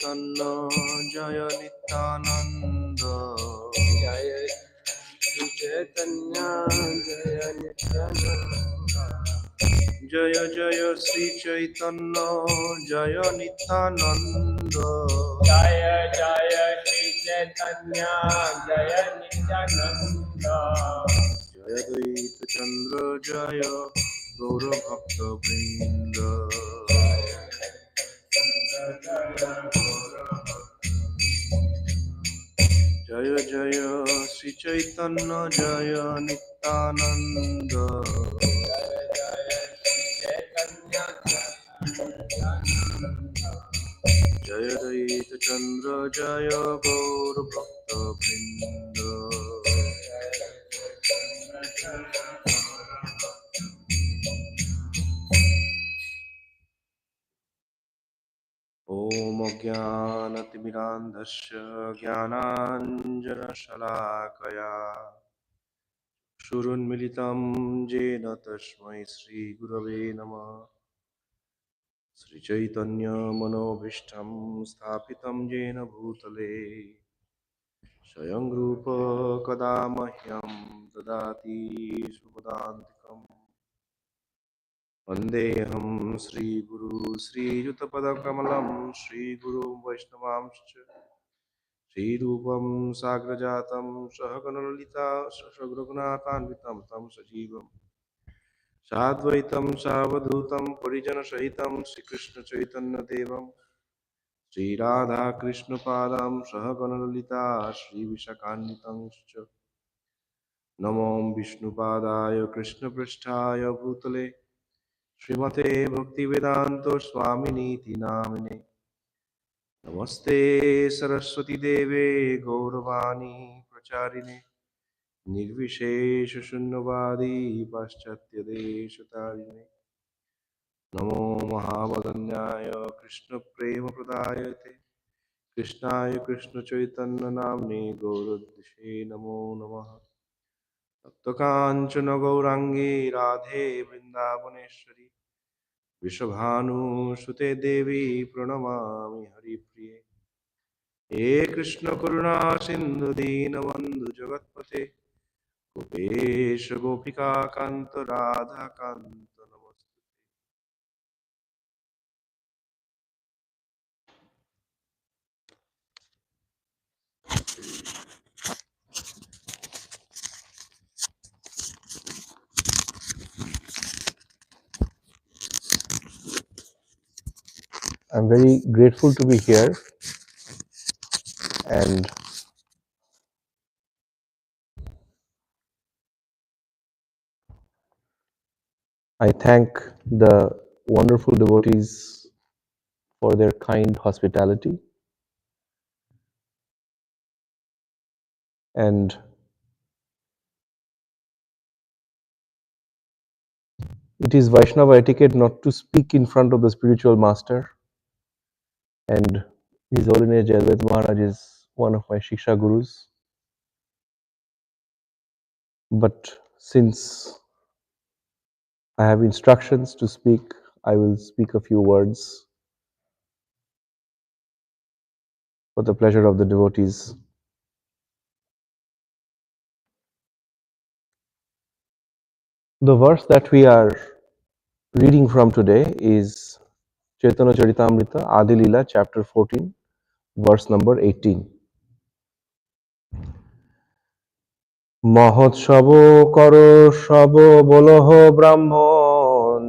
Chaitanya Jaya Nityananda Jaya Shri Caitanya Jaya Nityananda Jaya Jaya Sri Chaitanya Jaya Nityananda Jaya Jaya Shri Caitanya Jaya Nityananda Jaya Dvaita Chandra Jaya Gaura Bhakta Vrinda Jaya Jaya Sri Chaitanya Jaya Nityananda Jaya Dvaita Chandra Jaya Gaura Bhakta Vrinda Om Ajnanatimirandhasya Jnananjana-shalakaya Shurunmilitam Jena Tasmai Shri Gurave Namah Shri Chaitanya Manobhishtam Sthapitam Jena Bhutale Swayam Rupa Kadamahyam Dadati Supadantikam Vandeham Shri Guru Shri Yutapadakamalam Shri Guru Vaishnavamscha Shri Rupam Sagrajatam Sahaganalita Sagragnatanvitam Tam Sajivam Sadvaitam Savadhutam Parijana Sahitam Shri Krishna Chaitanya Devam Shri Radha Krishna Padam Sahaganalita Shri Vishakanitam Namo Vishnu Padaya Krishna Pristhaya Bhutale Srimate Bhaktivedanta Swaminiti Namine Namaste Saraswati Deve Gauravani Pracharine Nirvishesha Shunyavadi Paschatya Deshatarine Namo Mahavadanyaya Krishna Prema Pradayate Krishnaya Krishna Chaitanya Namne Gauradhishe Namo Namaha Taptakanchana Gaurangi Radhe Vrindavaneshwari Vishabhanu Sute Devi Pranamami Haripriye He Krishna Karuna Sindhu Deenabandhu Jagatpate Gopesha Gopika Kanta Radha Kanta Namaste. I'm very grateful to be here, and I thank the wonderful devotees for their kind hospitality. And it is Vaishnava etiquette not to speak in front of the spiritual master. And His Holiness Jayadvaita Maharaj is one of my Shiksha Gurus. But since I have instructions to speak, I will speak a few words for the pleasure of the devotees. The verse that we are reading from today is Caitanya-caritāmṛta, Ādi-līlā, chapter 14, verse number 18. মহোৎসব করো সব বলহ ব্রাহ্মণ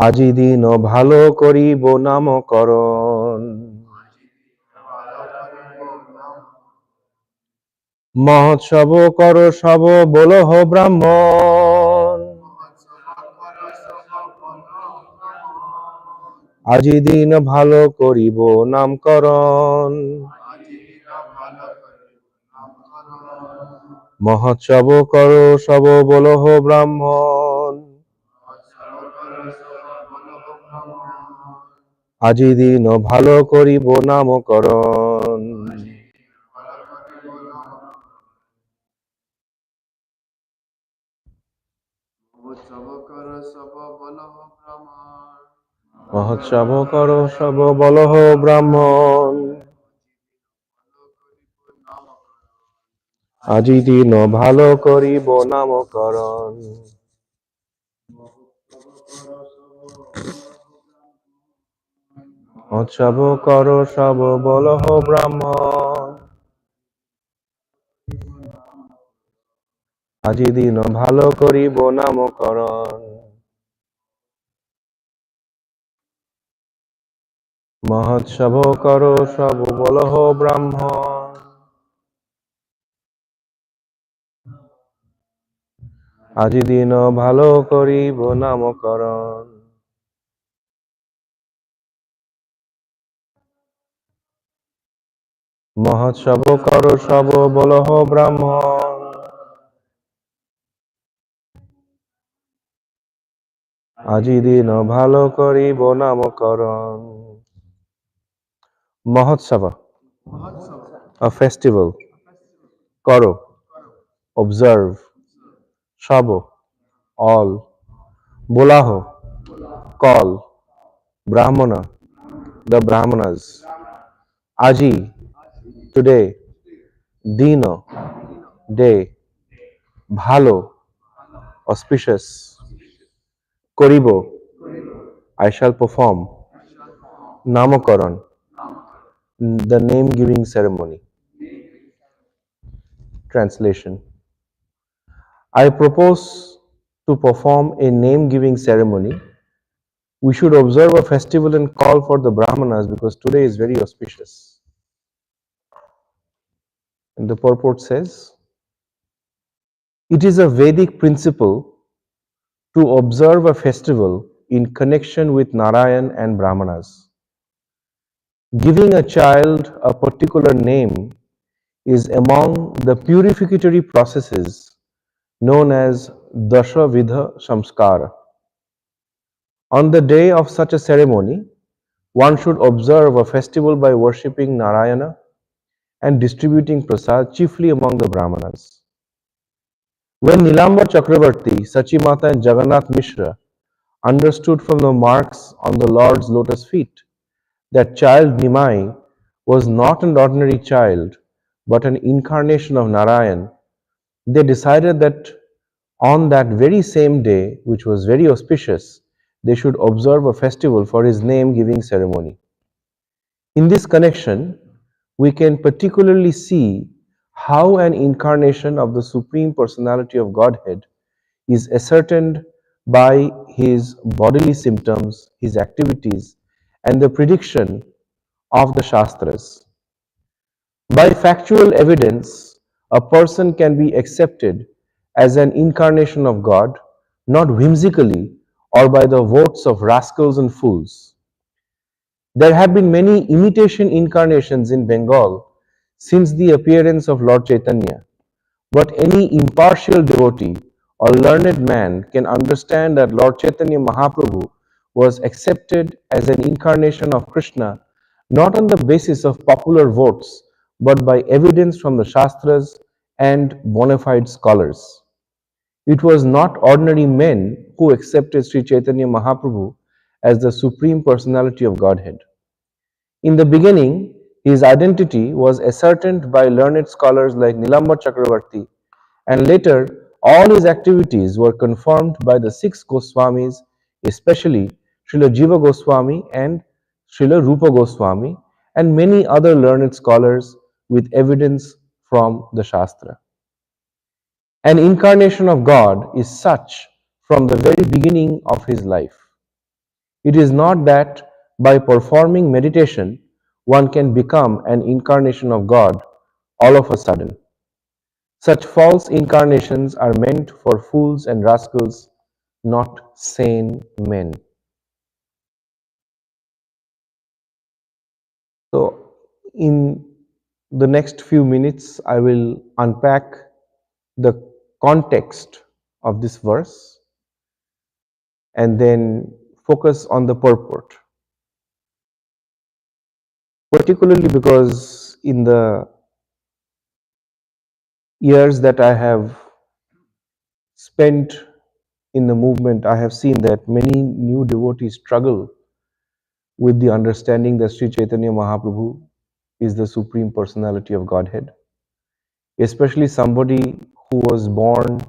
আজি দিন ভালো করিব নামকরণ মহোৎসব করো সব বলহ ব্রাহ্মণ আজি দিন ভালো করিব নামকরণ মহোৎসব করো সব বলহ ব্রাহ্মণ আজি দিন ভালো করিব নামকরণ মহোৎসব করো মহোৎসব করো সব বলহ ব্রাহ্মণ, আজি দিন ভালো করিব নামকরণ। মহোৎসব করো সব বলহ ব্রাহ্মণ, আজি দিন ভালো করিব নামকরণ। মহোৎসব করো সব বলহ ব্রাহ্মণ, আজি দিন ভালো করিব নামকরণ। মহোৎসব করো সব বলহ ব্রাহ্মণ, আজি দিন ভালো করিব নামকরণ। মহোৎসব, a festival. Karo, observe. Shabo, all. Bolaho, call. Brahmana, the Brahmanas. Aji, today. Dino, day. Bhalo, auspicious. Koribo, I shall perform. Namakoran, the name giving ceremony. Translation: I propose to perform a name giving ceremony. We should observe a festival and call for the Brahmanas because today is very auspicious. And the purport says, it is a Vedic principle to observe a festival in connection with Narayan and Brahmanas. Giving a child a particular name is among the purificatory processes known as Dashavidha Samskara. On the day of such a ceremony, one should observe a festival by worshipping Narayana and distributing prasad chiefly among the Brahmanas. When Nilamba Chakravarti, Sachimata and Jagannath Mishra understood from the marks on the Lord's lotus feet that child Nimai was not an ordinary child but an incarnation of Narayan, they decided that on that very same day, which was very auspicious, they should observe a festival for his name-giving ceremony. In this connection, we can particularly see how an incarnation of the Supreme Personality of Godhead is ascertained by his bodily symptoms, his activities, and the prediction of the Shastras. By factual evidence, a person can be accepted as an incarnation of God, not whimsically or by the votes of rascals and fools. There have been many imitation incarnations in Bengal since the appearance of Lord Chaitanya, but any impartial devotee or learned man can understand that Lord Chaitanya Mahaprabhu was accepted as an incarnation of Krishna not on the basis of popular votes but by evidence from the Shastras and bona fide scholars. It was not ordinary men who accepted Sri Chaitanya Mahaprabhu as the Supreme Personality of Godhead. In the beginning, his identity was ascertained by learned scholars like Nilamba Chakravarti, and later all his activities were confirmed by the 6 Goswamis, especially Srila Jiva Goswami and Srila Rupa Goswami, and many other learned scholars with evidence from the Shastra. An incarnation of God is such from the very beginning of his life. It is not that by performing meditation one can become an incarnation of God all of a sudden. Such false incarnations are meant for fools and rascals, not sane men. So, in the next few minutes, I will unpack the context of this verse and then focus on the purport. Particularly because in the years that I have spent in the movement, I have seen that many new devotees struggle with the understanding that Sri Chaitanya Mahaprabhu is the Supreme Personality of Godhead, especially somebody who was born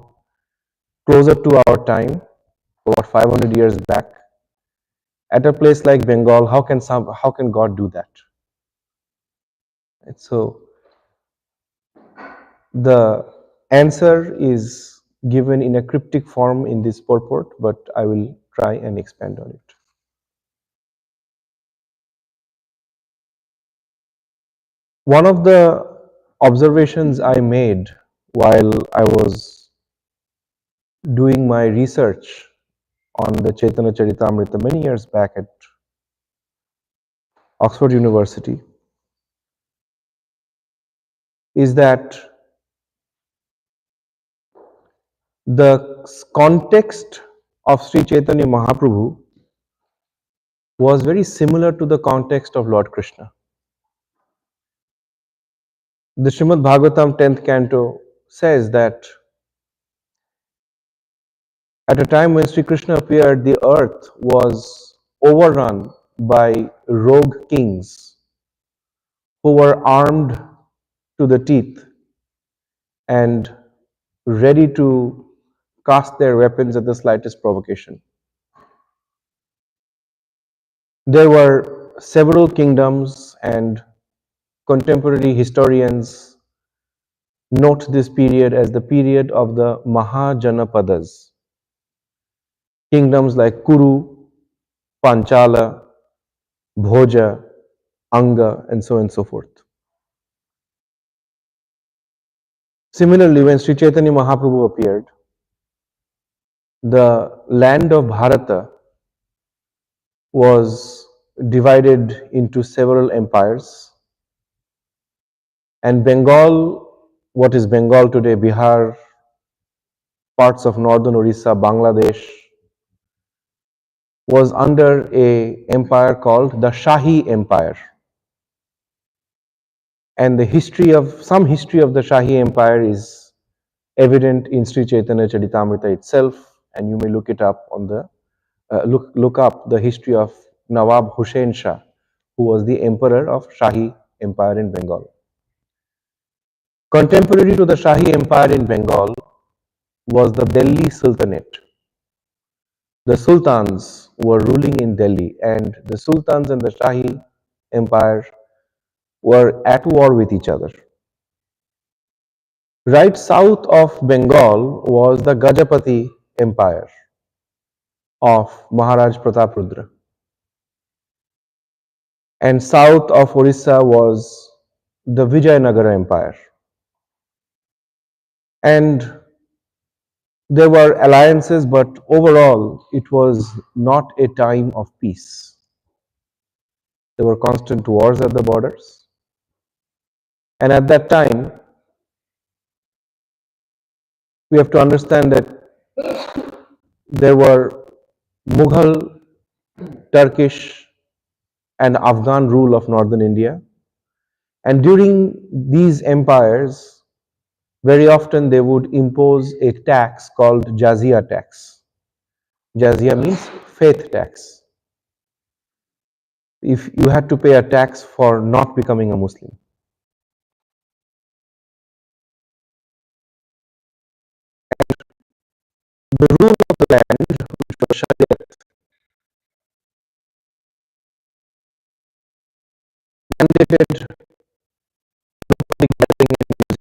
closer to our time, about 500 years back, at a place like Bengal. How can God do that? And so the answer is given in a cryptic form in this purport, but I will try and expand on it. One of the observations I made while I was doing my research on the Caitanya-caritāmṛta many years back at Oxford University is that the context of Sri Chaitanya Mahaprabhu was very similar to the context of Lord Krishna. The Srimad Bhagavatam 10th canto says that at a time when Sri Krishna appeared, the earth was overrun by rogue kings who were armed to the teeth and ready to cast their weapons at the slightest provocation. There were several kingdoms, and contemporary historians note this period as the period of the Mahajanapadas. Kingdoms like Kuru, Panchala, Bhoja, Anga, and so on and so forth. Similarly, when Sri Chaitanya Mahaprabhu appeared, the land of Bharata was divided into several empires, and Bengal, what is Bengal today, Bihar, parts of northern Orissa, Bangladesh, was under a empire called the Shahi Empire. And the history of the Shahi Empire is evident in Sri Caitanya-caritāmṛta itself, and you may look it up on the look up the history of Nawab Hussain Shah, who was the emperor of Shahi Empire in Bengal. Contemporary to the Shahi Empire in Bengal was the Delhi Sultanate. The sultans were ruling in Delhi, and the sultans and the Shahi Empire were at war with each other. Right south of Bengal was the Gajapati Empire of Maharaj Prataprudra. And south of Orissa was the Vijayanagara Empire. And there were alliances, but overall it was not a time of peace. There were constant wars at the borders. And at that time, we have to understand that there were Mughal, Turkish, and Afghan rule of northern India. And during these empires, very often they would impose a tax called jizya tax. Jizya means faith tax. If you had to pay a tax for not becoming a Muslim. The rule of the land, which was Shariat, mandated public gathering and music.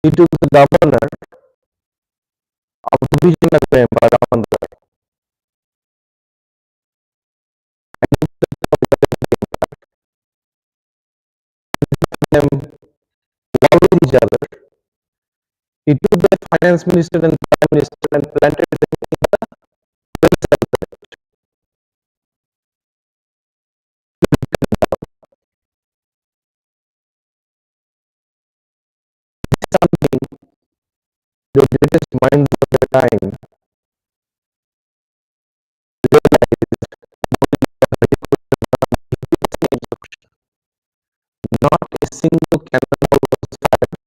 He took the governor of the Vijayanagara Empire on the them war with each other. He took the finance minister and prime minister and planted them in the something the greatest minds of their time not a single cannonball was fired.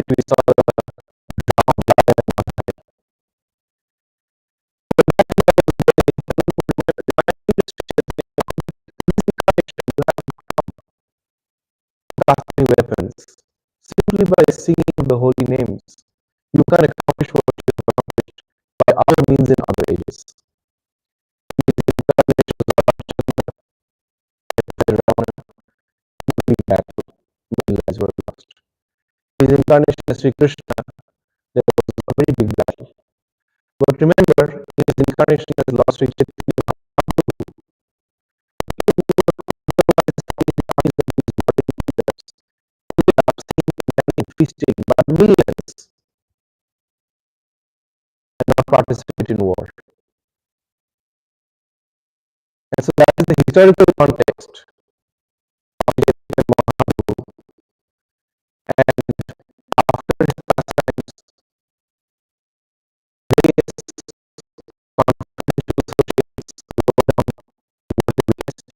We saw casting weapons simply by singing the holy names. You can accomplish what you have accomplished by other means in other ages. Many lives were lost. His incarnation as Sri Krishna, there was a very big battle. But remember, his incarnation as Lord Sri Chaitanya feasting but millions and not participate in war. And so that is the historical context of Chaitanya Mahaprabhu. And after his pastimes, various confidential associates go down to the west.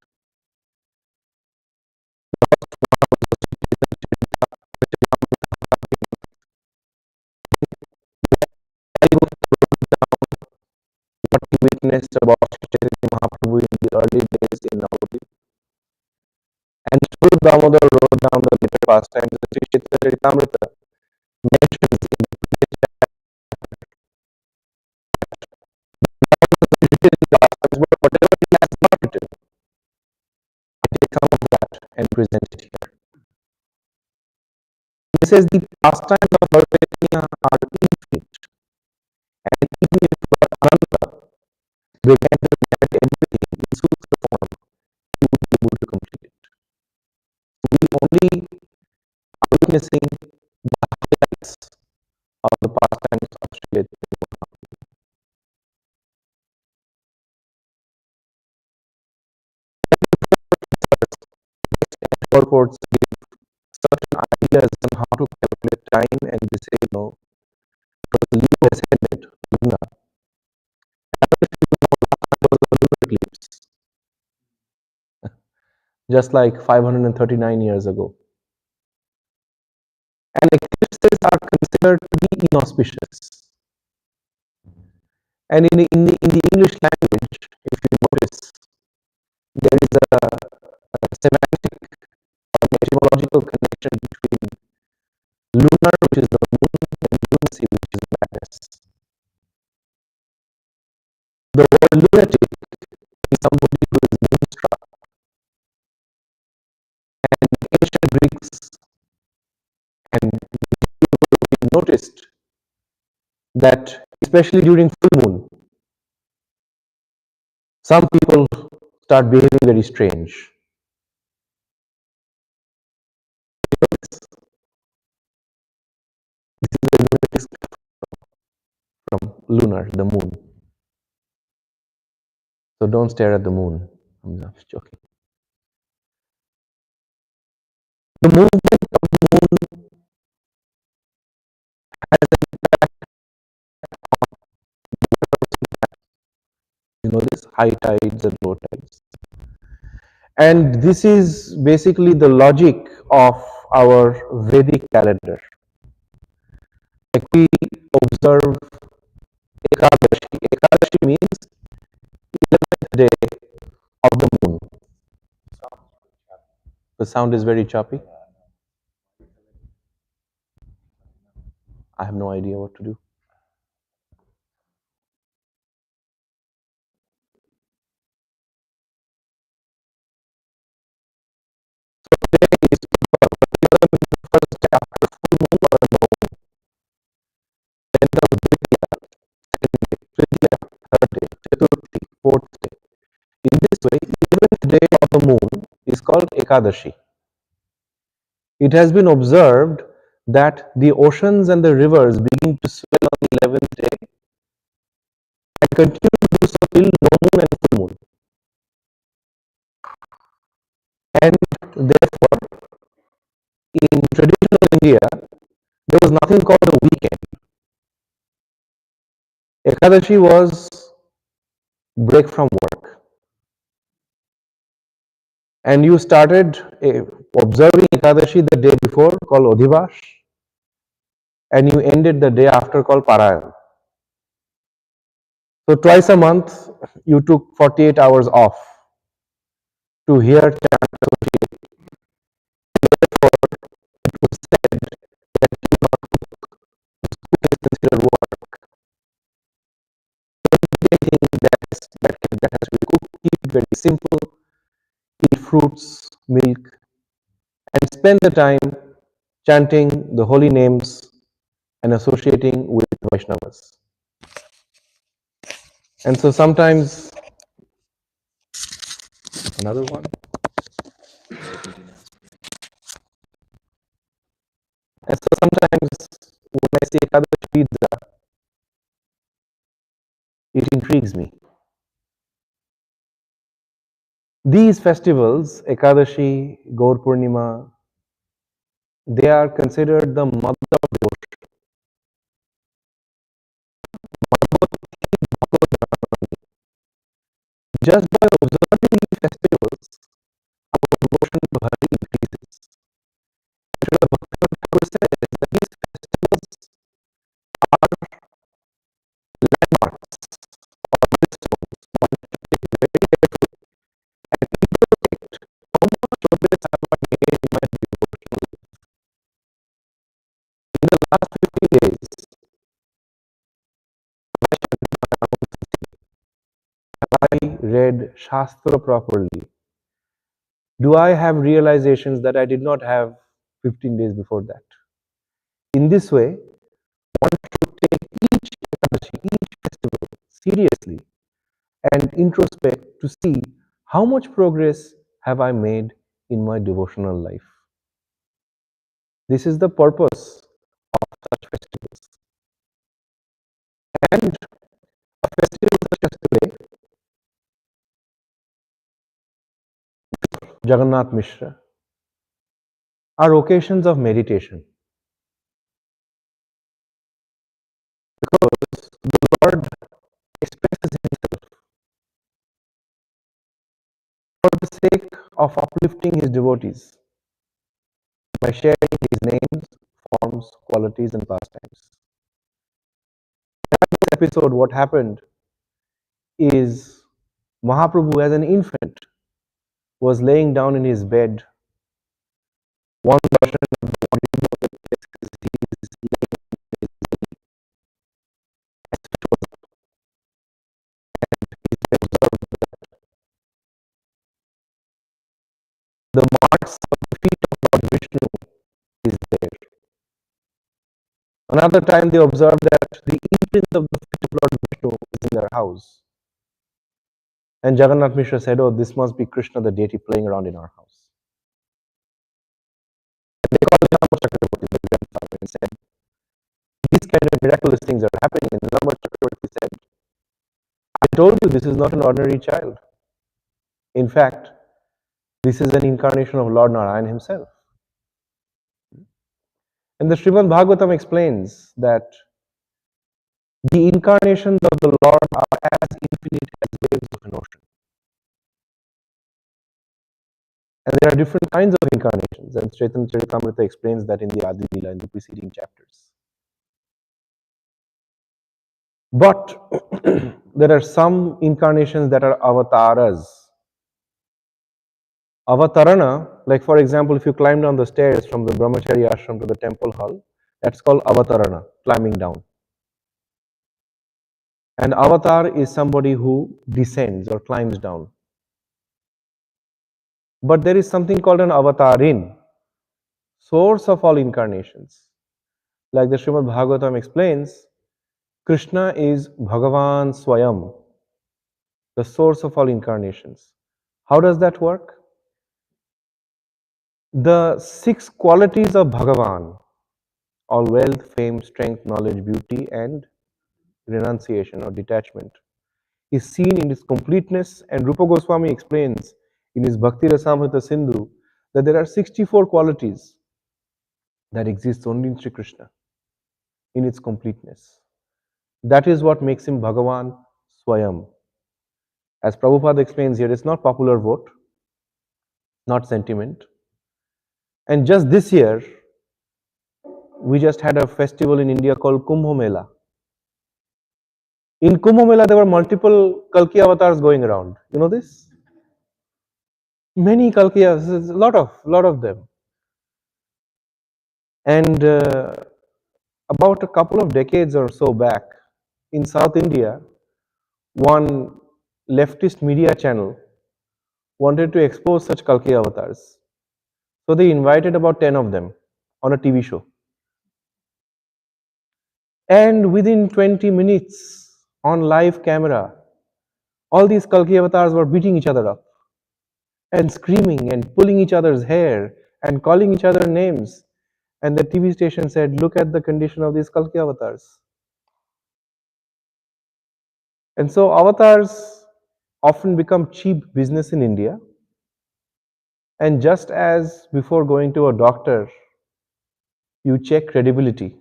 What he witnessed about Chaitanya Mahaprabhu in the early days in Navadvip. And Sri Damodar wrote down the later pastimes of Caitanya-caritāmṛta, mentions in the previous chapter but whatever he has not written, I take some of that and present it here. He says the pastimes of Lord Chaitanya are infinite, and even if Lord Ananda began to narrate everything in sutra form, he would be able to complete it. We only are witnessing the highlights of the pastimes of Sri Chaitanya Mahaprabhu. Purports give certain ideas on how to calculate time, and they say, no, because the Leo has headed Luna. Eclipse, just like 539 years ago. And eclipses are considered to be inauspicious. And in the English language, if you notice, there is a semantic or etymological connection between lunar, which is the moon, and lunacy, which is madness. The word lunatic is somebody who is moonstruck. And ancient Greeks and we noticed that especially during full moon, some people start behaving very strange. This is a lunatic from lunar, the moon. So don't stare at the moon. I'm just joking. The movement of the moon has an impact on, you know, this high tides and low tides. And this is basically the logic of our Vedic calendar. Like we observe Ekadashi. Ekadashi means 11th day of the moon. The sound is very choppy. I have no idea what to do. Today is the first day after full moon or no moon. Then comes Vidya, second day, Tridya, third day, Chaturthi, fourth day. In this way, 11th day of the moon is called Ekadashi. It has been observed that the oceans and the rivers begin to swell on the 11th day and continue to do so till no moon and full moon. And therefore, in traditional India, there was nothing called a weekend. Ekadashi was break from work. And you started observing Ekadashi the day before called Odhivash, and you ended the day after called Parayan. So twice a month, you took 48 hours off to hear chant associate. Therefore, it was said that you not cook is considered work. Anything that has to be cooked, keep it very simple, eat fruits, milk, and spend the time chanting the holy names and associating with Vaishnavas. And so sometimes, another one. And so sometimes when I see Ekadashi pizza, it intrigues me. These festivals, Ekadashi, Gaur Purnima, they are considered the mother of devotion. Just by observing these festivals, our devotion to Hari increases. Srila Bhaktivinoda Thakur says that these festivals are landmarks or milestones. One should take very carefully and introspect how much progress have I made in my devotional life. In the last 50 days, have I read Shastra properly? Do I have realizations that I did not have 15 days before that? In this way, one should take each Ekadashi, each festival seriously and introspect to see how much progress have I made in my devotional life. This is the purpose of such festivals. And a festival such as today, Jagannath Mishra, are occasions of meditation. Because the Lord expresses Himself for the sake of uplifting His devotees by sharing His names, forms, qualities, and pastimes. In this episode, what happened is Mahaprabhu, as an infant, was laying down in his bed. One version of the audio is he is laying in his bed as it was, and he observed that the marks of the feet of Lord Vishnu is there. Another time they observed that the imprint of the feet of Lord Vishnu is in their house. And Jagannath Mishra said, "Oh, this must be Krishna, the deity, playing around in our house." And they called Nirama Chakravarti, the grandfather, and said, "These kind of miraculous things are happening." And Nirama Chakravarti said, "I told you this is not an ordinary child. In fact, this is an incarnation of Lord Narayan himself." And the Srimad Bhagavatam explains that the incarnations of the Lord are as infinite as waves of an ocean. And there are different kinds of incarnations, and Caitanya-caritāmṛta explains that in the Ādi-līlā, in the preceding chapters. But there are some incarnations that are avataras. Avatarana, like for example, if you climb down the stairs from the brahmachari ashram to the temple hall, that's called avatarana, climbing down. And avatar is somebody who descends or climbs down. But there is something called an avatarin, source of all incarnations. Like the Srimad Bhagavatam explains, Krishna is Bhagavan Swayam, the source of all incarnations. How does that work? The 6 qualities of Bhagavan, all wealth, fame, strength, knowledge, beauty, and renunciation or detachment, is seen in its completeness, and Rupa Goswami explains in his Bhakti Rasamrita Sindhu that there are 64 qualities that exist only in Sri Krishna in its completeness. That is what makes him Bhagavan Swayam. As Prabhupada explains here, it's not popular vote, not sentiment. And just this year, we just had a festival in India called Kumbh Mela. In Kumbh Mela, there were multiple Kalki avatars going around. You know this? Many Kalki avatars, a lot of them. And about a couple of decades or so back, in South India, one leftist media channel wanted to expose such Kalki avatars. So they invited about 10 of them on a TV show. And within 20 minutes on live camera, all these Kalki avatars were beating each other up and screaming and pulling each other's hair and calling each other names. And the TV station said, look at the condition of these Kalki avatars. And so avatars often become cheap business in India. And just as before going to a doctor, you check credibility.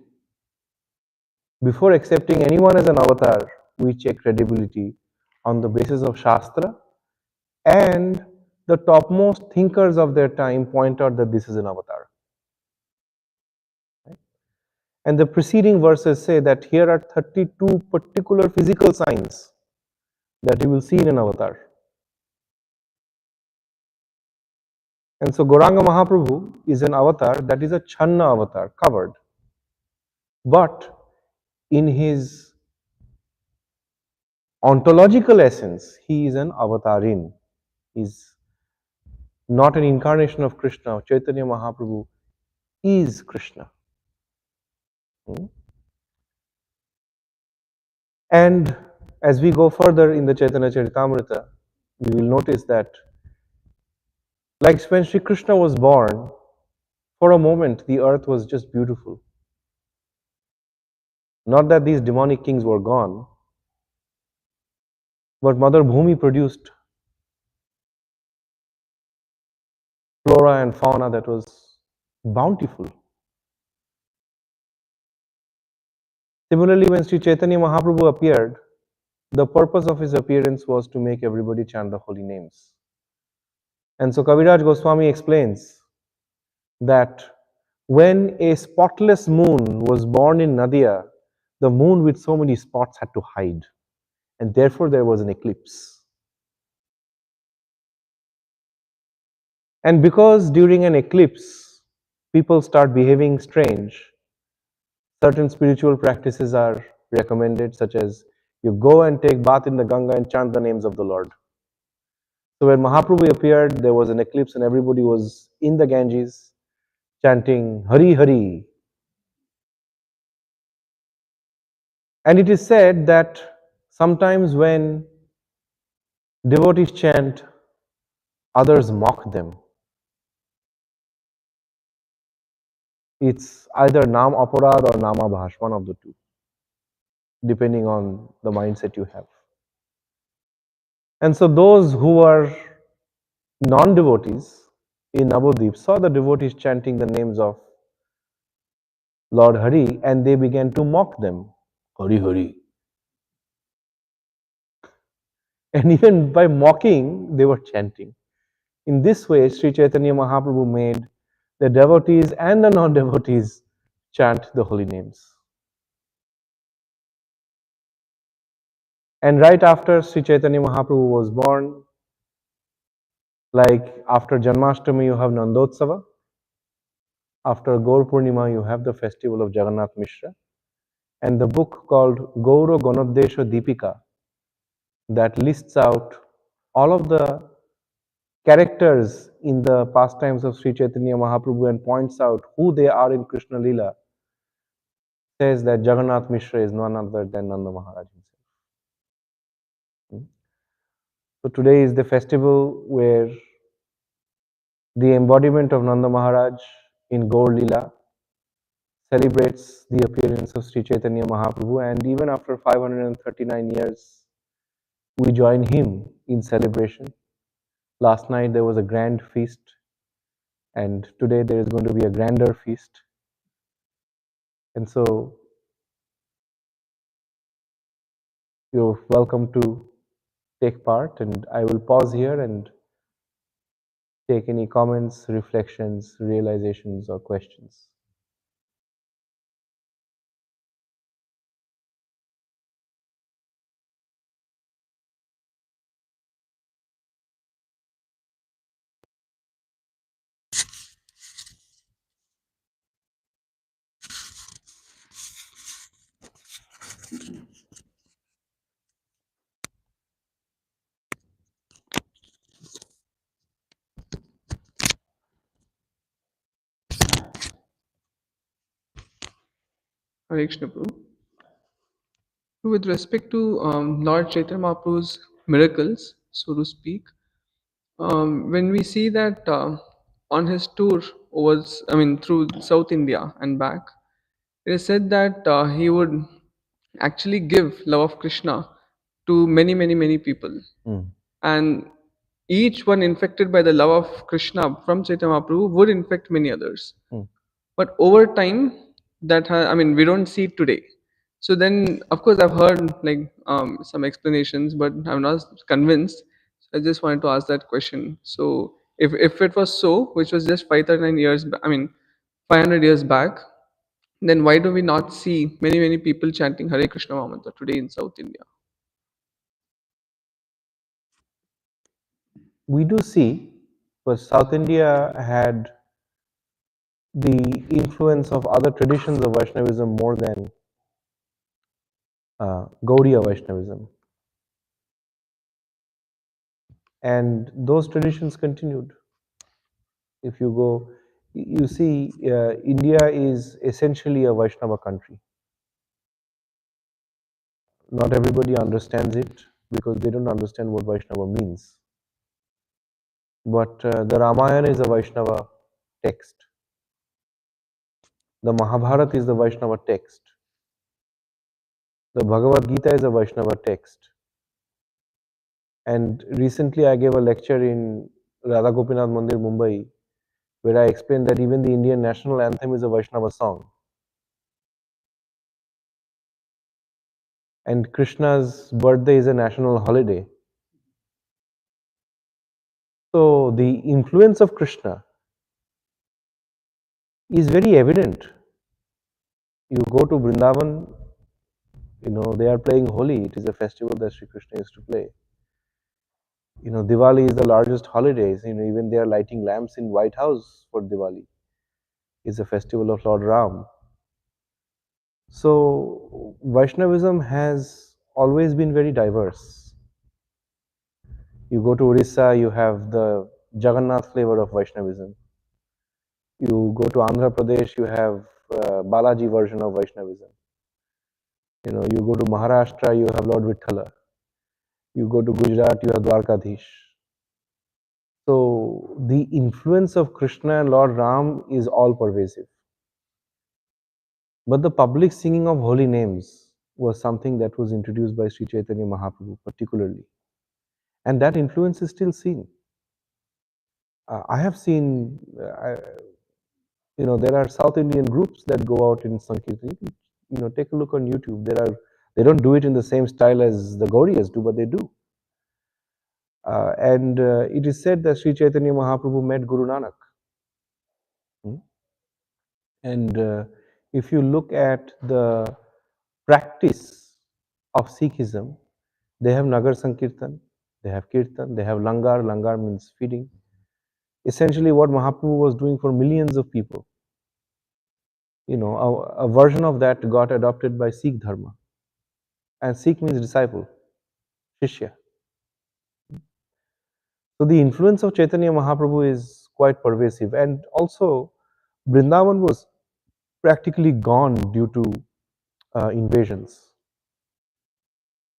Before accepting anyone as an avatar, we check credibility on the basis of Shastra, and the topmost thinkers of their time point out that this is an avatar. And the preceding verses say that here are 32 particular physical signs that you will see in an avatar. And so Gauranga Mahaprabhu is an avatar that is a Channa avatar, covered. But in his ontological essence, he is an avatarin. He is not an incarnation of Krishna. Chaitanya Mahaprabhu is Krishna. And as we go further in the Caitanya-caritāmṛta, we will notice that, like when Sri Krishna was born, for a moment the earth was just beautiful. Not that these demonic kings were gone, but Mother Bhumi produced flora and fauna that was bountiful. Similarly, when Sri Chaitanya Mahaprabhu appeared, the purpose of his appearance was to make everybody chant the holy names. And so Kaviraj Goswami explains that when a spotless moon was born in Nadia, the moon with so many spots had to hide, and therefore there was an eclipse. And because during an eclipse, people start behaving strange, certain spiritual practices are recommended, such as you go and take bath in the Ganga and chant the names of the Lord. So when Mahaprabhu appeared, there was an eclipse and everybody was in the Ganges chanting Hari Hari. And it is said that sometimes when devotees chant, others mock them. It's either Nam Aparad or Nama Bhash, one of the two, depending on the mindset you have. And so those who are non-devotees in Navadvip saw the devotees chanting the names of Lord Hari, and they began to mock them. Hari Hari. And even by mocking, they were chanting. In this way, Sri Chaitanya Mahaprabhu made the devotees and the non-devotees chant the holy names. And right after Sri Chaitanya Mahaprabhu was born, like after Janmashtami you have Nandotsava, after Gaur Purnima you have the festival of Jagannath Mishra, and the book called Gauro Ganodesha Deepika that lists out all of the characters in the pastimes of Sri Chaitanya Mahaprabhu and points out who they are in Krishna Lila, says that Jagannath Mishra is none other than Nanda Maharaj himself. So today is the festival where the embodiment of Nanda Maharaj in Gaur Lila celebrates the appearance of Sri Chaitanya Mahaprabhu, and even after 539 years, we join him in celebration. Last night there was a grand feast, and today there is going to be a grander feast. And so you're welcome to take part, and I will pause here and take any comments, reflections, realizations, or questions. Hare Krishna, Prabhu. With respect to Lord Chaitanya Mahaprabhu's miracles, so to speak, when we see that on his tour over, through South India and back, it is said that he would actually give love of Krishna to many, many, many people, and each one infected by the love of Krishna from Chaitanya Mahaprabhu would infect many others. But over time, we don't see it today. So then, of course, I've heard like some explanations, but I'm not convinced. So I just wanted to ask that question. So if it was so, which was just 539 years, 500 years back, then why do we not see many many people chanting Hare Krishna Mahamantra today in South India? We do see, but South India had the influence of other traditions of Vaishnavism more than Gaudiya Vaishnavism. And those traditions continued. If you go, you see, India is essentially a Vaishnava country. Not everybody understands it because they don't understand what Vaishnava means. But the Ramayana is a Vaishnava text. The Mahabharata is the Vaishnava text. The Bhagavad Gita is a Vaishnava text. And recently I gave a lecture in Radha Gopinath Mandir, Mumbai, where I explained that even the Indian national anthem is a Vaishnava song. And Krishna's birthday is a national holiday. So the influence of Krishna is very evident. You go to Vrindavan, they are playing Holi. It is a festival that Sri Krishna used to play. Diwali is the largest holidays. Even they are lighting lamps in White House for Diwali. It's a festival of Lord Ram. So Vaishnavism has always been very diverse. You go to Orissa, you have the Jagannath flavor of Vaishnavism. You go to Andhra Pradesh, you have Balaji version of Vaishnavism. You go to Maharashtra, you have Lord Vithala. You go to Gujarat, you have Dwarkadhish. So the influence of Krishna and Lord Ram is all pervasive. But the public singing of holy names was something that was introduced by Sri Chaitanya Mahaprabhu particularly. And that influence is still seen. I have seen, there are South Indian groups that go out in Sankirtan. Take a look on YouTube. They don't do it in the same style as the Gaudiyas do, but they do. And it is said that Sri Chaitanya Mahaprabhu met Guru Nanak. Hmm? And if you look at the practice of Sikhism, they have Nagar Sankirtan, they have Kirtan, they have Langar. Langar means feeding. Essentially, what Mahaprabhu was doing for millions of people. A version of that got adopted by Sikh Dharma. And Sikh means disciple, Shishya. So the influence of Chaitanya Mahaprabhu is quite pervasive. And also, Vrindavan was practically gone due to invasions.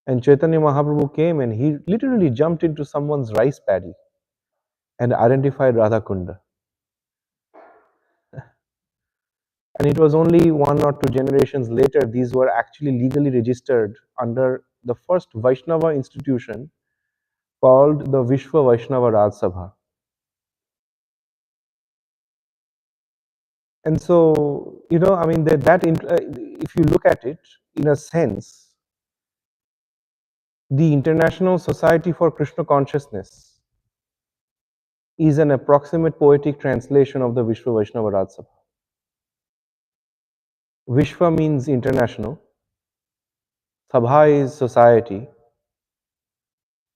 And Chaitanya Mahaprabhu came and he literally jumped into someone's rice paddy and identified Radha Kunda. And it was only one or two generations later, these were actually legally registered under the first Vaishnava institution called the Vishwa Vaishnava Raj Sabha. And so, if you look at it, in a sense, the International Society for Krishna Consciousness is an approximate poetic translation of the Vishwa Vaishnava Raj Sabha. Vishwa means international, Sabha is society,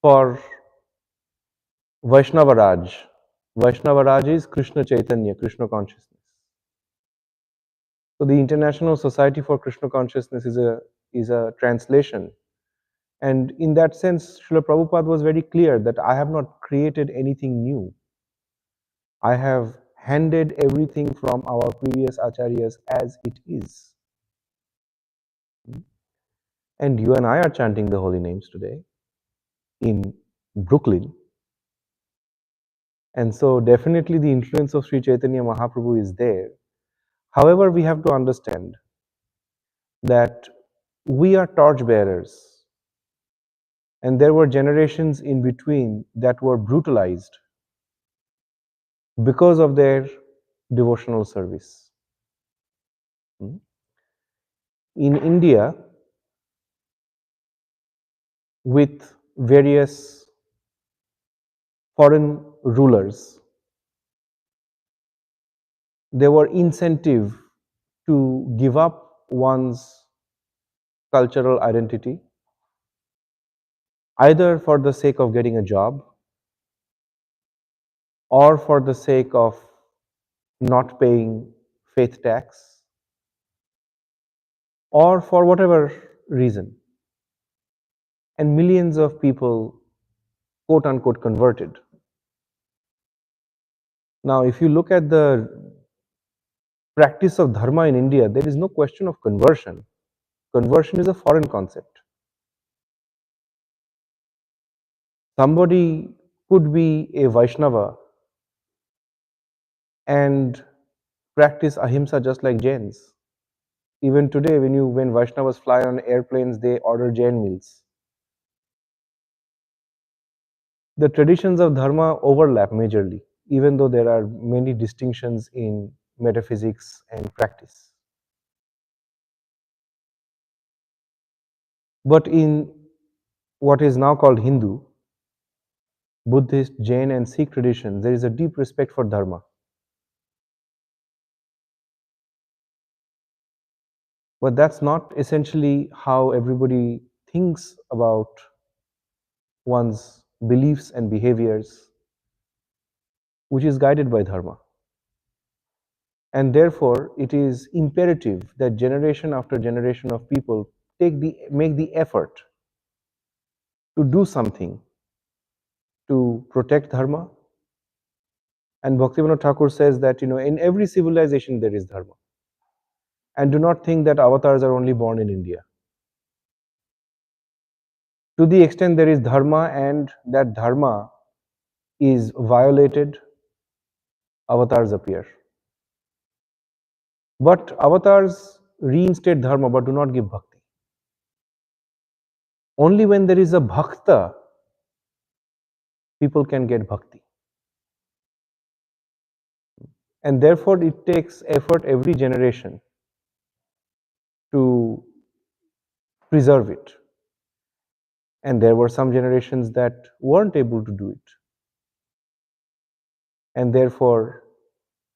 for Vaishnava Raj. Vaishnava Raj is Krishna Chaitanya, Krishna consciousness. So the International Society for Krishna Consciousness is a translation. And in that sense, Srila Prabhupada was very clear that I have not created anything new. I have handed everything from our previous acharyas as it is. And you and I are chanting the holy names today in Brooklyn. And so definitely the influence of Sri Chaitanya Mahaprabhu is there. However, we have to understand that we are torch bearers, and there were generations in between that were brutalized because of their devotional service. In India, with various foreign rulers, there were incentive to give up one's cultural identity, either for the sake of getting a job or for the sake of not paying faith tax, or for whatever reason. And millions of people, quote unquote, converted. Now, if you look at the practice of dharma in India, there is no question of conversion. Conversion is a foreign concept. Somebody could be a Vaishnava and practice ahimsa just like Jains. Even today, when Vaishnavas fly on airplanes, they order Jain meals. The traditions of dharma overlap majorly, even though there are many distinctions in metaphysics and practice. But in what is now called Hindu, Buddhist, Jain, and Sikh traditions, there is a deep respect for dharma. But that's not essentially how everybody thinks about one's beliefs and behaviors, which is guided by dharma. And therefore, it is imperative that generation after generation of people make the effort to do something to protect dharma. And Bhaktivinoda Thakur says that in every civilization there is dharma. And do not think that avatars are only born in India. To the extent there is dharma and that dharma is violated, avatars appear. But avatars reinstate dharma but do not give bhakti. Only when there is a bhakta, people can get bhakti. And therefore, it takes effort every generation to preserve it. And there were some generations that weren't able to do it. And therefore,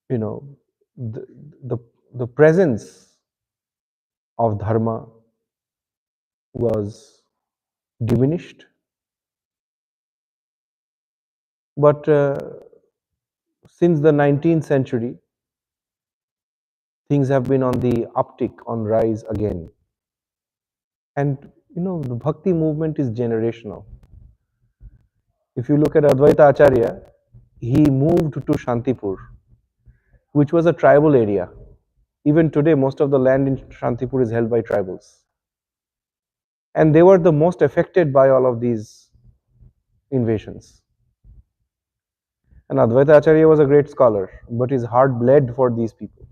you know, the, the, the presence of dharma was diminished. But since the 19th century, things have been on the uptick, on rise again. And the bhakti movement is generational. If you look at Advaita Acharya, he moved to Shantipur, which was a tribal area. Even today, most of the land in Shantipur is held by tribals. And they were the most affected by all of these invasions. And Advaita Acharya was a great scholar, but his heart bled for these people.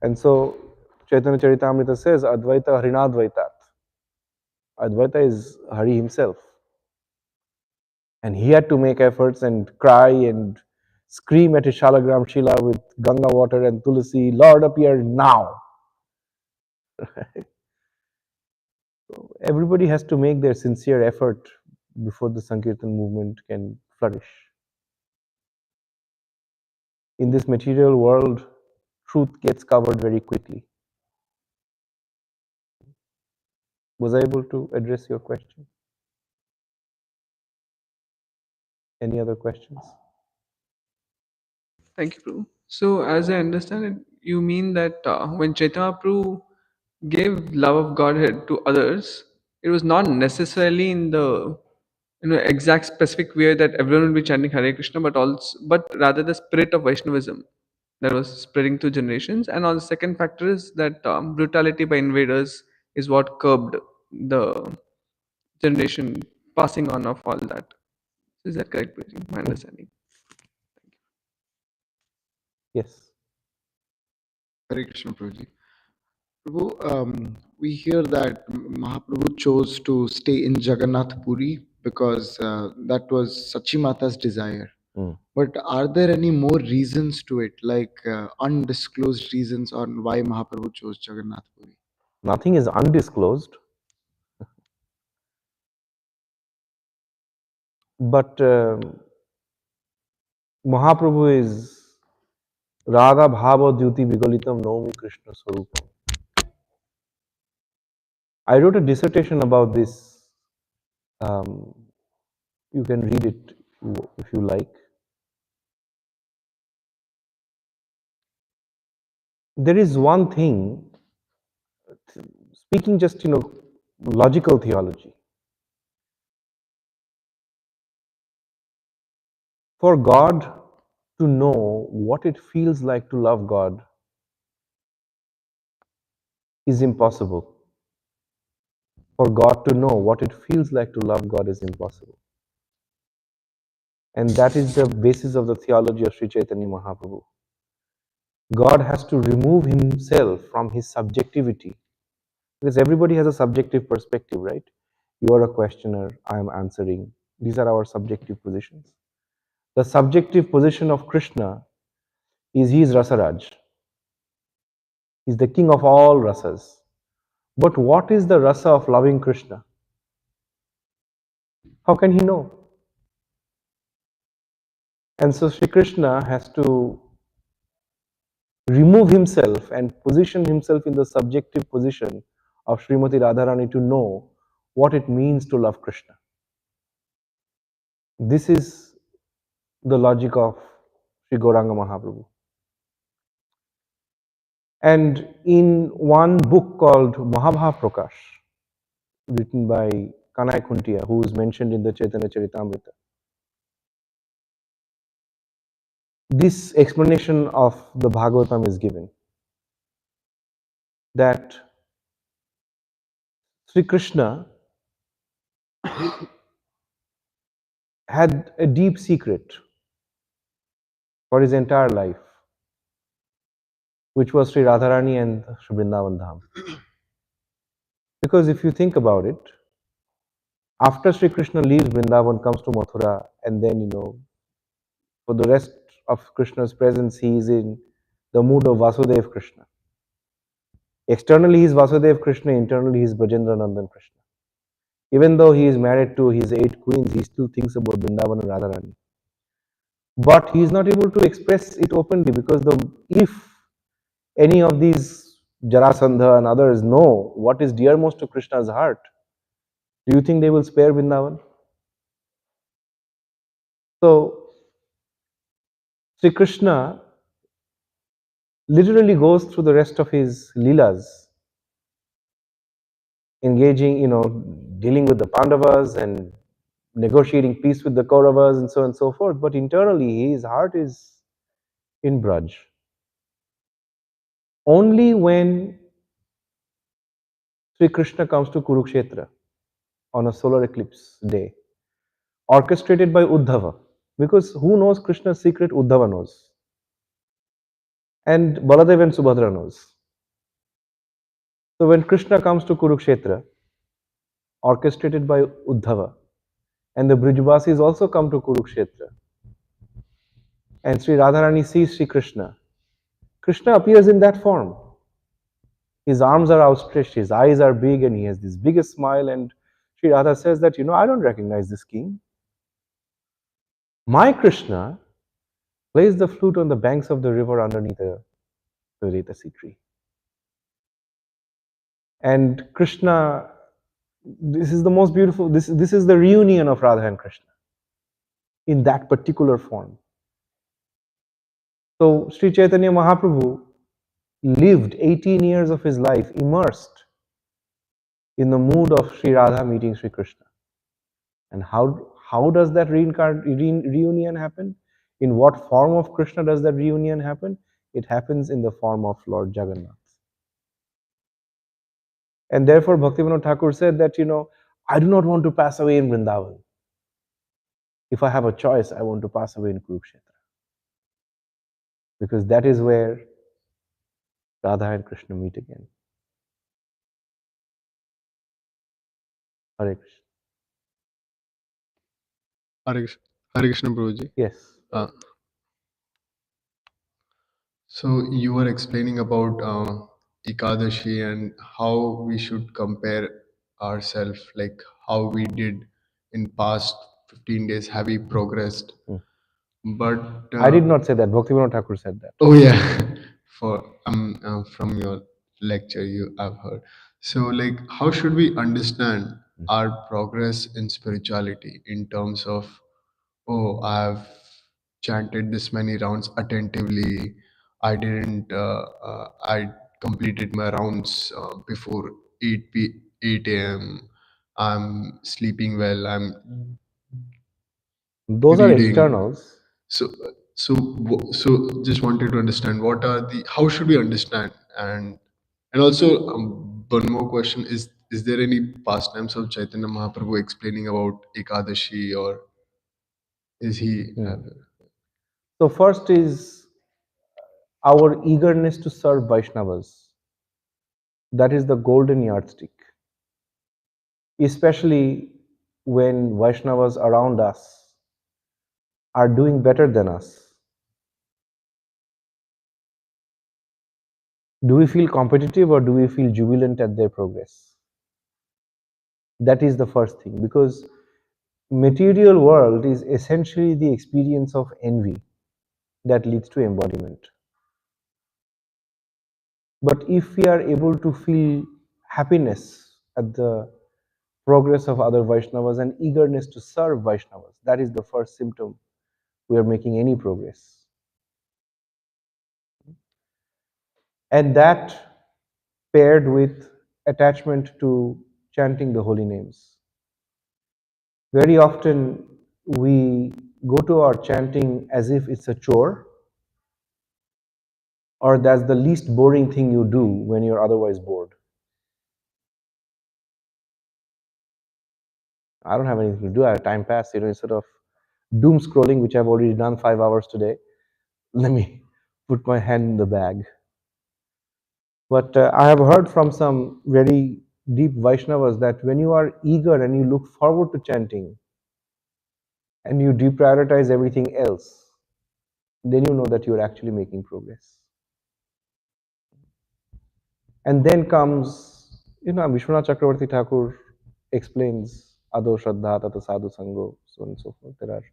And so Caitanya-caritāmṛta says, Advaita Harinadvaitat. Advaita is Hari himself. And he had to make efforts and cry and scream at his Shalagram Shila with Ganga water and Tulasi, Lord appear now. So everybody has to make their sincere effort before the Sankirtan movement can flourish. In this material world, truth gets covered very quickly. Was I able to address your question? Any other questions? Thank you, Prabhu. So, as I understand it, you mean that when Chaitanya Prabhu gave love of Godhead to others, it was not necessarily in the exact specific way that everyone will be chanting Hare Krishna, but rather the spirit of Vaishnavism that was spreading through generations. And on the second factor is that brutality by invaders is what curbed the generation passing on of all that. Is that correct, Prabhu? My understanding. Yes. Hare Krishna, Prabhuji. Prabhu, we hear that Mahaprabhu chose to stay in Jagannath Puri because that was Sachimata's desire. Mm. But are there any more reasons to it, like undisclosed reasons on why Mahaprabhu chose Jagannath Puri? Nothing is undisclosed. But Mahaprabhu is Radha Bhava Dyuti Vigalitam Naumi Krishna Swarupam. I wrote a dissertation about this. You can read it if you like. There is one thing, speaking just logical theology. For God to know what it feels like to love God is impossible. For God to know what it feels like to love God is impossible. And that is the basis of the theology of Sri Chaitanya Mahaprabhu. God has to remove himself from his subjectivity. Because everybody has a subjective perspective, right? You are a questioner, I am answering. These are our subjective positions. The subjective position of Krishna is he is Rasaraj. He is the king of all rasas. But what is the rasa of loving Krishna? How can he know? And so Sri Krishna has to remove himself and position himself in the subjective position of Srimati Radharani to know what it means to love Krishna. This is the logic of Sri Gauranga Mahaprabhu. And in one book called Mahabhav Prakash, written by Kanai Khuntia, who is mentioned in the Caitanya-caritāmṛta, this explanation of the Bhagavatam is given, that Sri Krishna had a deep secret for his entire life, which was Sri Radharani and Sri Vrindavan Dham. Because if you think about it, after Sri Krishna leaves Vrindavan, comes to Mathura, and then, for the rest of Krishna's presence, he is in the mood of Vasudev Krishna. Externally, he is Vasudev Krishna, internally, he is Brajendra Nandan Krishna. Even though he is married to his 8 queens, he still thinks about Vrindavan and Radharani. But he is not able to express it openly because if any of these Jarasandha and others know what is dearmost to Krishna's heart, do you think they will spare Vrindavan? So, Sri Krishna literally goes through the rest of his Leelas, engaging, dealing with the Pandavas and negotiating peace with the Kauravas and so on and so forth. But internally, his heart is in Braj. Only when Sri Krishna comes to Kurukshetra on a solar eclipse day, orchestrated by Uddhava, because who knows Krishna's secret? Uddhava knows. And Baladev and Subhadra knows. So when Krishna comes to Kurukshetra, orchestrated by Uddhava, and the Brijvasis also come to Kurukshetra, and Sri Radharani sees Sri Krishna, Krishna appears in that form. His arms are outstretched, his eyes are big, and he has this biggest smile. And Sri Radha says that, I don't recognize this king. My Krishna plays the flute on the banks of the river underneath the Retasi tree. And Krishna, this is the most beautiful, this is the reunion of Radha and Krishna in that particular form. So Sri Chaitanya Mahaprabhu lived 18 years of his life immersed in the mood of Sri Radha meeting Sri Krishna. And how does that reunion happen? In what form of Krishna does that reunion happen? It happens in the form of Lord Jagannath. And therefore Bhaktivinoda Thakur said that, I do not want to pass away in Vrindavan. If I have a choice, I want to pass away in Kurukshetra. Because that is where Radha and Krishna meet again. Hare Krishna. Hare Krishna Prabhuji. Yes. So you were explaining about Ekadashi and how we should compare ourselves, like how we did in past 15 days, have we progressed? But I did not say that. Bhaktivinoda Thakur said that. oh yeah, for from your lecture I've heard. So like, how should we understand our progress in spirituality in terms of, oh, I've chanted this many rounds attentively. I didn't. I completed my rounds before 8 a.m. I'm sleeping well. I'm Those are reading. externals. So just wanted to understand what are the, how should we understand, and also one more question is there any pastimes of Chaitanya Mahaprabhu explaining about Ekadashi, or is he So first is our eagerness to serve Vaishnavas. That is the golden yardstick. Especially when Vaishnavas around us are doing better than us. Do we feel competitive or do we feel jubilant at their progress? That is the first thing, because material world is essentially the experience of envy that leads to embodiment. But if we are able to feel happiness at the progress of other Vaishnavas and eagerness to serve Vaishnavas, that is the first symptom we are making any progress. And that paired with attachment to chanting the holy names. Very often we go to our chanting as if it's a chore, or that's the least boring thing you do when you're otherwise bored. I don't have anything to do, I have time pass, instead of doom scrolling, which I've already done 5 hours today, let me put my hand in the bag. But I have heard from some very deep Vaishnavas that when you are eager and you look forward to chanting and you deprioritize everything else, then you know that you're actually making progress. And then comes, Vishwanath Chakravarti Thakur explains Ado Shraddha Tata Sadhu Sango, so on and so forth. There are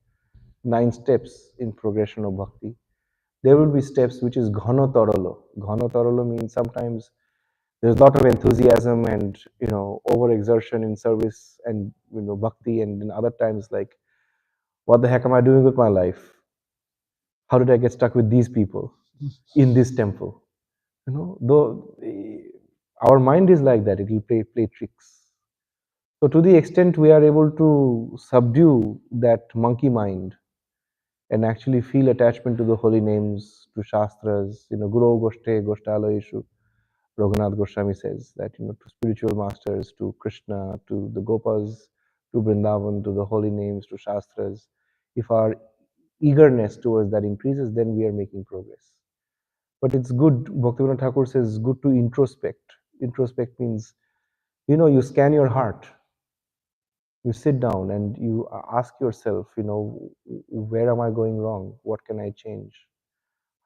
9 steps in progression of bhakti. There will be steps which is ghana taralo. Ghana taralo means sometimes there's a lot of enthusiasm and overexertion in service and bhakti, and in other times like, what the heck am I doing with my life? How did I get stuck with these people in this temple? Though our mind is like that, it will play tricks. So to the extent we are able to subdue that monkey mind and actually feel attachment to the holy names, to Shastras, Guru Goshte Goshtalayeshu, Raghunath Goswami says that, to spiritual masters, to Krishna, to the Gopas, to Vrindavan, to the holy names, to Shastras, if our eagerness towards that increases, then we are making progress. But it's good, Bhaktivinoda Thakur says, it's good to introspect. Introspect means, you scan your heart. You sit down and you ask yourself, where am I going wrong? What can I change?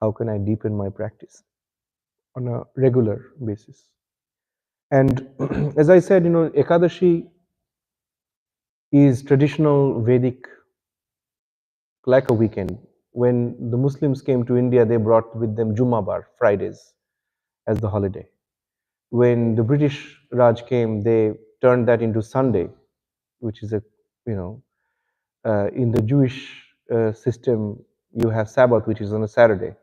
How can I deepen my practice on a regular basis? And as I said, Ekadashi is traditional Vedic, like a weekend. When the Muslims came to India, they brought with them Jumabar, Fridays, as the holiday. When the British Raj came, they turned that into Sunday, which is in the Jewish system, you have Sabbath, which is on a Saturday,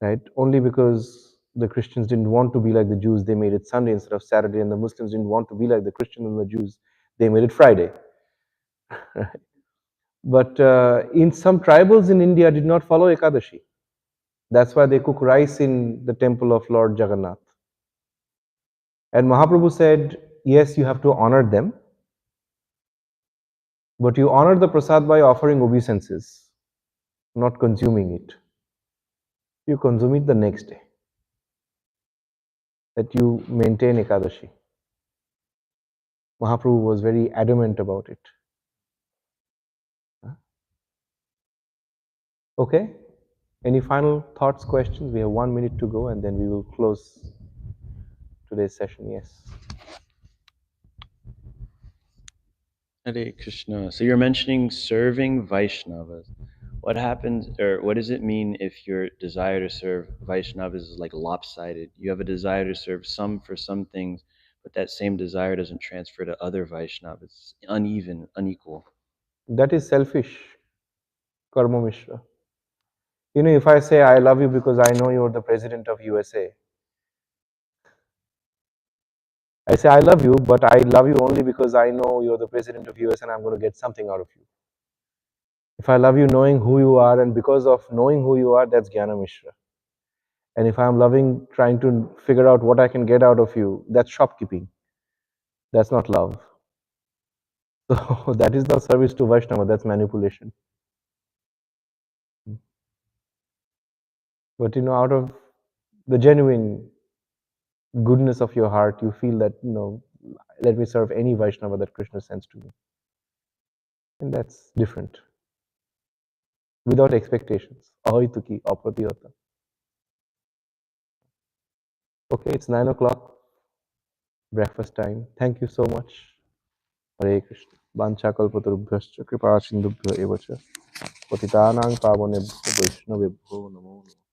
right? Only because the Christians didn't want to be like the Jews, they made it Sunday instead of Saturday, and the Muslims didn't want to be like the Christians and the Jews, they made it Friday. But in some tribals in India did not follow Ekadashi. That's why they cook rice in the temple of Lord Jagannath. And Mahaprabhu said, yes, you have to honor them, but you honor the prasad by offering obeisances, not consuming it. You consume it the next day, that you maintain Ekadashi. Mahaprabhu was very adamant about it. Okay? Any final thoughts, questions? We have 1 minute to go and then we will close today's session. Yes. Hare Krishna. So you're mentioning serving Vaishnavas. What happens, or what does it mean if your desire to serve Vaishnavas is like lopsided? You have a desire to serve some for some things, but that same desire doesn't transfer to other Vaishnavas. It's uneven, unequal. That is selfish, karma mishra. If I say I love you because I know you're the president of USA, I say I love you, but I love you only because I know you're the president of US and I'm going to get something out of you. If I love you knowing who you are, and because of knowing who you are, that's Jnana Mishra. And if I'm loving, trying to figure out what I can get out of you, that's shopkeeping. That's not love. So that is not service to Vaishnava, that's manipulation. But out of the genuine goodness of your heart, you feel that, let me serve any Vaishnava that Krishna sends to me. And that's different. Without expectations. Ahoituki, apratihata. Okay, it's 9 o'clock. Breakfast time. Thank you so much. Hare Krishna. Vancha kalpatarubhyascha kripa sindubhyo evacha. Patitanang pavanebhyo vaishnavebhyo namo namo.